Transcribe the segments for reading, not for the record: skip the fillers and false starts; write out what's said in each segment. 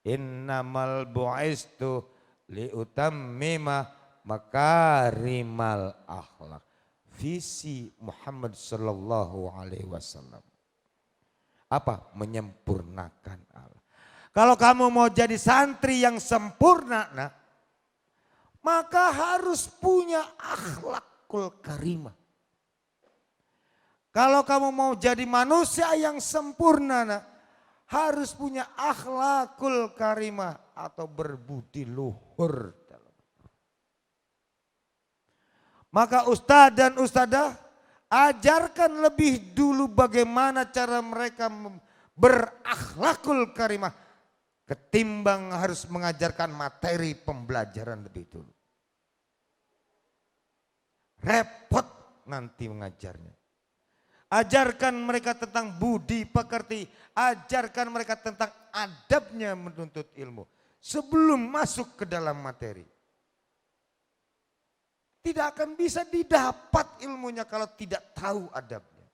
Innamal bu'istu liutammima makarimal akhlak. Visi Muhammad sallallahu alaihi wasallam. Apa? Menyempurnakan Allah. Kalau kamu mau jadi santri yang sempurna, nah, maka harus punya akhlakul karimah. Kalau kamu mau jadi manusia yang sempurna, nah, harus punya akhlakul karimah atau berbudi luhur. Maka ustadz dan ustadzah ajarkan lebih dulu bagaimana cara mereka berakhlakul karimah ketimbang harus mengajarkan materi pembelajaran lebih dulu. Repot nanti mengajarnya. Ajarkan mereka tentang budi pekerti, ajarkan mereka tentang adabnya menuntut ilmu sebelum masuk ke dalam materi. Tidak akan bisa didapat ilmunya kalau tidak tahu adabnya.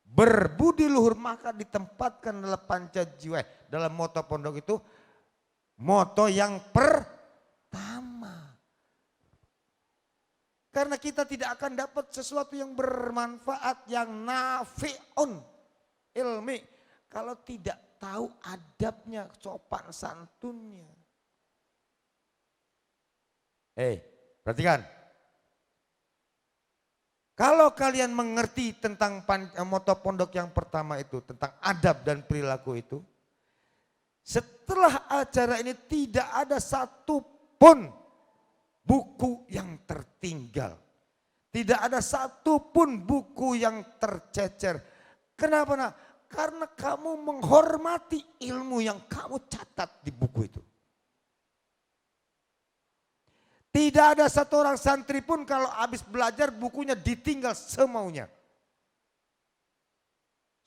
Berbudi luhur maka ditempatkan dalam panca jiwa. Dalam moto pondok itu moto yang pertama. Karena kita tidak akan dapat sesuatu yang bermanfaat, yang nafi'un ilmi. Kalau tidak tahu adabnya, sopan santunnya. Perhatikan. Kalau kalian mengerti tentang moto pondok yang pertama itu, tentang adab dan perilaku itu, setelah acara ini tidak ada satupun buku yang tertinggal. Tidak ada satupun buku yang tercecer. Kenapa? Nah? Karena kamu menghormati ilmu yang kamu catat di buku itu. Tidak ada satu orang santri pun kalau habis belajar bukunya ditinggal semaunya.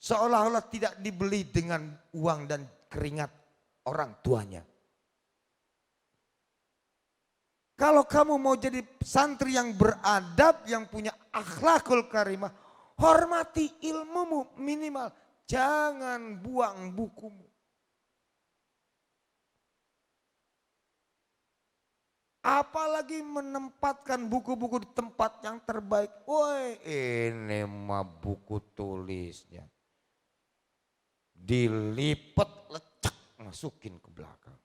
Seolah-olah tidak dibeli dengan uang dan keringat orang tuanya. Kalau kamu mau jadi santri yang beradab, yang punya akhlakul karimah, hormati ilmumu minimal. Jangan buang bukumu. Apalagi menempatkan buku-buku di tempat yang terbaik. Woi, ini mah buku tulisnya. Dilipat, lecek, masukin ke belakang.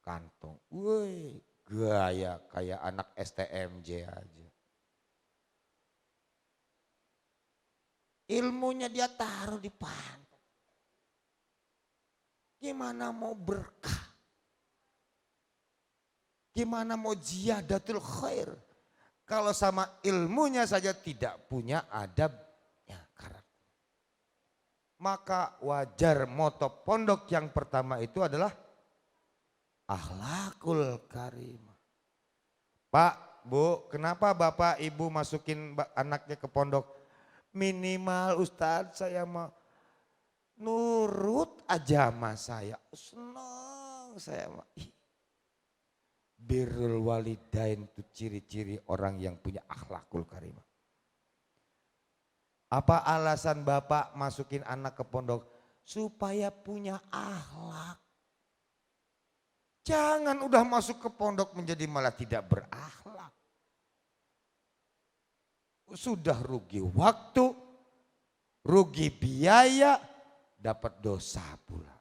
Kantong. Woi, gaya kayak anak STMJ aja. Ilmunya dia taruh di pantat. Gimana mau berkah? Gimana mau ziyadatul khair kalau sama ilmunya saja tidak punya adabnya, karakter. Maka wajar moto pondok yang pertama itu adalah akhlakul karimah. Pak, Bu, kenapa Bapak Ibu masukin anaknya ke pondok? Minimal Ustadz saya mau nurut aja sama saya. Senang saya mah. Birrul walidain itu ciri-ciri orang yang punya akhlakul karimah. Apa alasan Bapak masukin anak ke pondok? Supaya punya akhlak. Jangan udah masuk ke pondok menjadi malah tidak berakhlak. Sudah rugi waktu, rugi biaya, dapat dosa pula.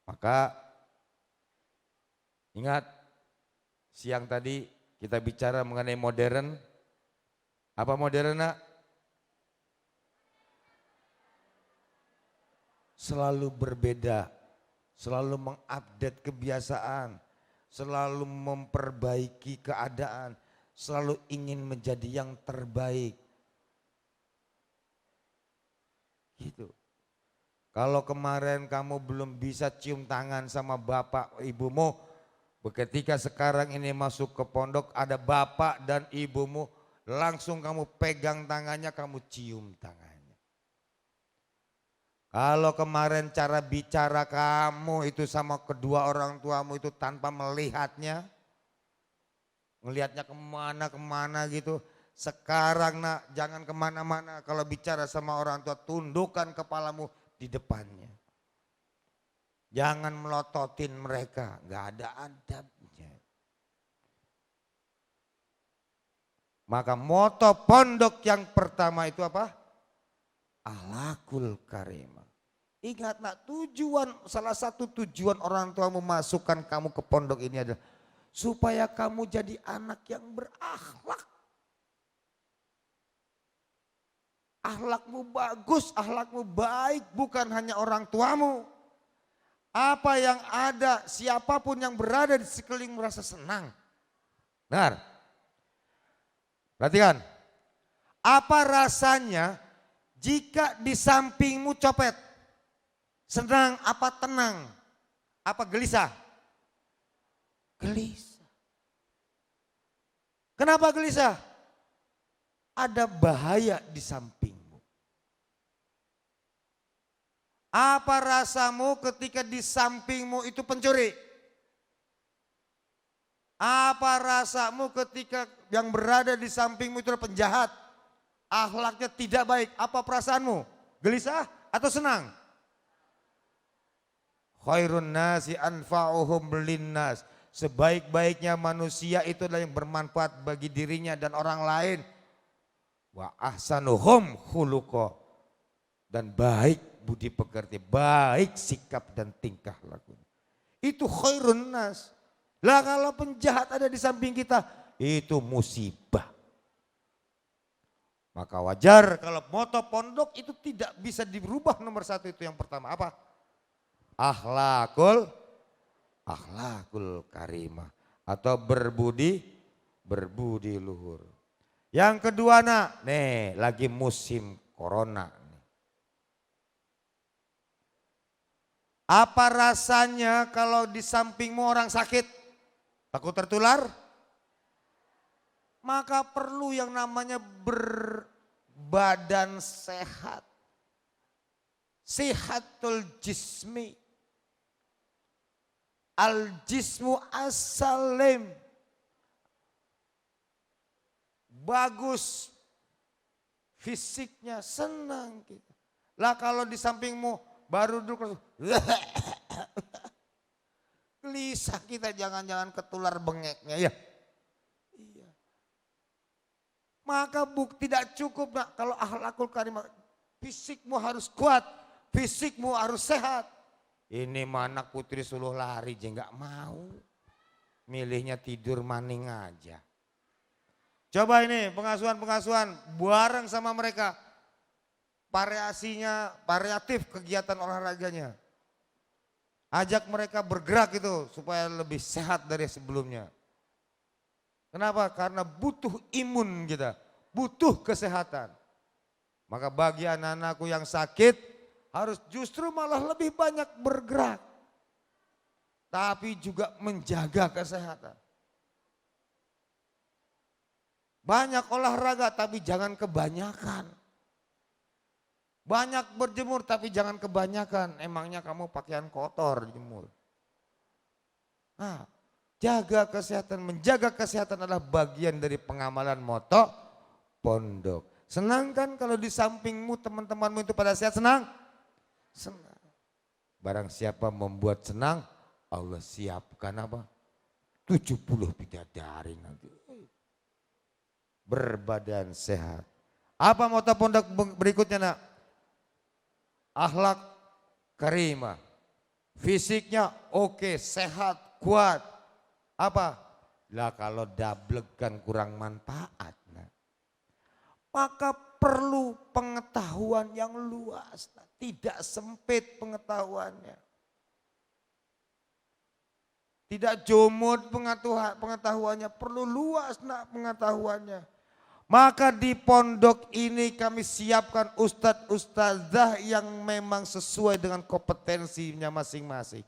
Maka ingat, siang tadi kita bicara mengenai modern. Apa modern, nak? Selalu berbeda, selalu mengupdate kebiasaan, selalu memperbaiki keadaan, selalu ingin menjadi yang terbaik. Gitu. Kalau kemarin kamu belum bisa cium tangan sama bapak ibumu, ketika sekarang ini masuk ke pondok ada bapak dan ibumu, langsung kamu pegang tangannya, kamu cium tangannya. Kalau kemarin cara bicara kamu itu sama kedua orang tuamu itu tanpa melihatnya, ngelihatnya kemana-kemana gitu. Sekarang nak, jangan kemana-mana, kalau bicara sama orang tua tundukkan kepalamu di depannya. Jangan melototin mereka, nggak ada adabnya. Maka moto pondok yang pertama itu apa? Akhlakul karimah. Ingat nak, salah satu tujuan orang tua memasukkan kamu ke pondok ini adalah supaya kamu jadi anak yang berakhlak. Akhlakmu bagus, akhlakmu baik, bukan hanya orang tuamu. Apa yang ada, siapapun yang berada di sekeliling merasa senang. Benar? Perhatikan, apa rasanya jika di sampingmu copet? Senang apa tenang? Apa gelisah? Gelisah. Kenapa gelisah? Ada bahaya di sampingmu. Apa rasamu ketika di sampingmu itu pencuri? Apa rasamu ketika yang berada di sampingmu itu penjahat? Akhlaknya tidak baik. Apa perasaanmu? Gelisah atau senang? Khairun nasi anfa'uhum linnas. Sebaik-baiknya manusia itu adalah yang bermanfaat bagi dirinya dan orang lain. Wa ahsanuhum khuluqa, dan baik budi pekerti, baik sikap dan tingkah lakunya. Itu khairun nas. Lah kalau penjahat ada di samping kita, itu musibah. Maka wajar kalau moto pondok itu tidak bisa dirubah. Nomor satu itu yang pertama apa? Akhlakul karimah, atau berbudi luhur. Yang kedua nak, nih lagi musim corona. Apa rasanya kalau di sampingmu orang sakit? Takut tertular? Maka perlu yang namanya berbadan sehat. Sihatul jismi. Al jismu as-salim. Bagus fisiknya, senang kita. Lah kalau di sampingmu baru duduk gelisah kita, jangan-jangan ketular bengeknya ya. Iya. Maka tidak cukup nak kalau akhlakul karimah, fisikmu harus kuat, fisikmu harus sehat. Ini mana putri suluh lari aja nggak mau, milihnya tidur maning aja. Coba ini pengasuhan bareng sama mereka. Variatif kegiatan olahraganya. Ajak mereka bergerak itu supaya lebih sehat dari sebelumnya. Kenapa? Karena butuh imun kita, butuh kesehatan. Maka bagi anak-anakku yang sakit harus justru malah lebih banyak bergerak. Tapi juga menjaga kesehatan. Banyak olahraga tapi jangan kebanyakan. Banyak berjemur tapi jangan kebanyakan. Emangnya kamu pakaian kotor jemur. Nah, jaga kesehatan, menjaga kesehatan adalah bagian dari pengamalan moto pondok. Senang kan kalau di sampingmu teman-temanmu itu pada sehat, senang? Senang. Barang siapa membuat senang, Allah siapkan apa? 70 bidadari nanti. Berbadan sehat. Apa moto pondok berikutnya nak? Akhlak karimah. Fisiknya oke, sehat, kuat. Apa? Lah kalau dablegan kurang manfaat. Nah. Maka perlu pengetahuan yang luas. Nah. Tidak sempit pengetahuannya. Tidak jomot pengetahuannya, perlu luas nak pengetahuannya. Maka di pondok ini kami siapkan ustadz-ustadzah yang memang sesuai dengan kompetensinya masing-masing.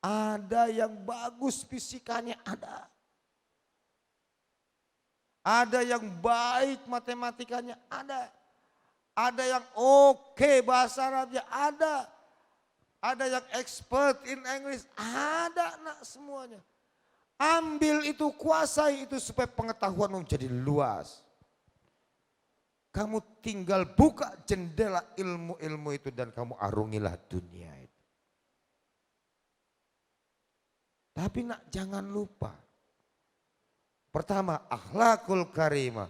Ada yang bagus fisikannya, ada. Ada yang baik matematikanya, ada. Ada yang oke bahasa Arabnya, ada. Ada yang expert in English, ada nak semuanya. Ambil itu, kuasai itu supaya pengetahuan menjadi luas. kamu tinggal buka jendela ilmu-ilmu itu dan kamu arungilah dunia itu. Tapi nak jangan lupa. Pertama, akhlakul karimah.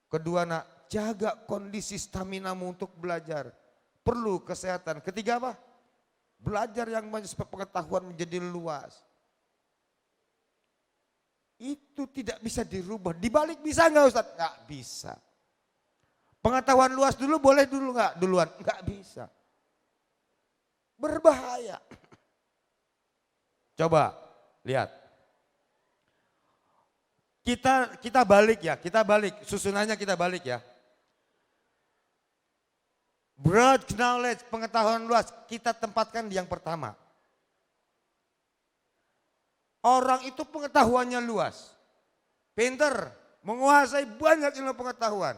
Kedua, nak jaga kondisi staminamu untuk belajar. Perlu kesehatan. Ketiga apa? Belajar yang banyak supaya pengetahuan menjadi luas. Itu tidak bisa dirubah. Dibalik bisa nggak Ustaz? Nggak bisa. Pengetahuan luas dulu boleh dulu nggak? Duluan? Nggak bisa. Berbahaya. Coba lihat. Kita balik ya, kita balik. Susunannya kita balik ya. Broad knowledge, pengetahuan luas, kita tempatkan di yang pertama. Orang itu pengetahuannya luas, pinter, menguasai banyak ilmu pengetahuan.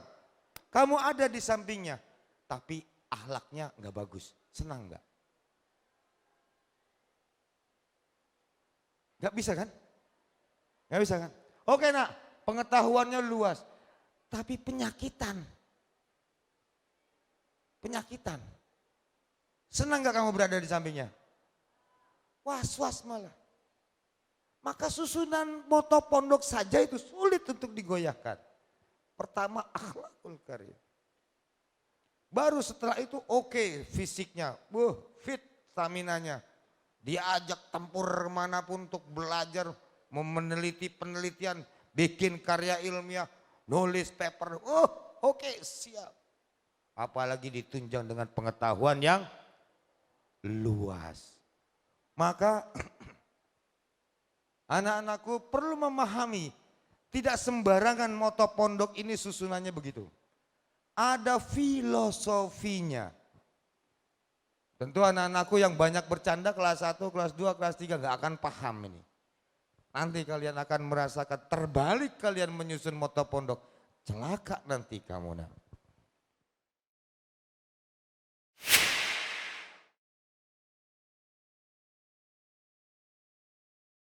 Kamu ada di sampingnya, tapi akhlaknya nggak bagus, senang nggak? Nggak bisa kan? Nggak bisa kan? Oke nak, pengetahuannya luas, tapi penyakitan. Penyakitan. Senang nggak kamu berada di sampingnya? Was-was malah. Maka susunan moto pondok saja itu sulit untuk digoyahkan. Pertama akhlakul karim. Baru setelah itu oke, fisiknya, fit staminanya. Diajak tempur manapun untuk belajar, meneliti penelitian, bikin karya ilmiah, nulis paper. Oke, siap. Apalagi ditunjang dengan pengetahuan yang luas. Maka anak-anakku perlu memahami, tidak sembarangan moto pondok ini susunannya begitu. Ada filosofinya. Tentu anak-anakku yang banyak bercanda kelas 1, kelas 2, kelas 3 gak akan paham ini. Nanti kalian akan merasakan terbalik kalian menyusun moto pondok. Celaka nanti kamu nak.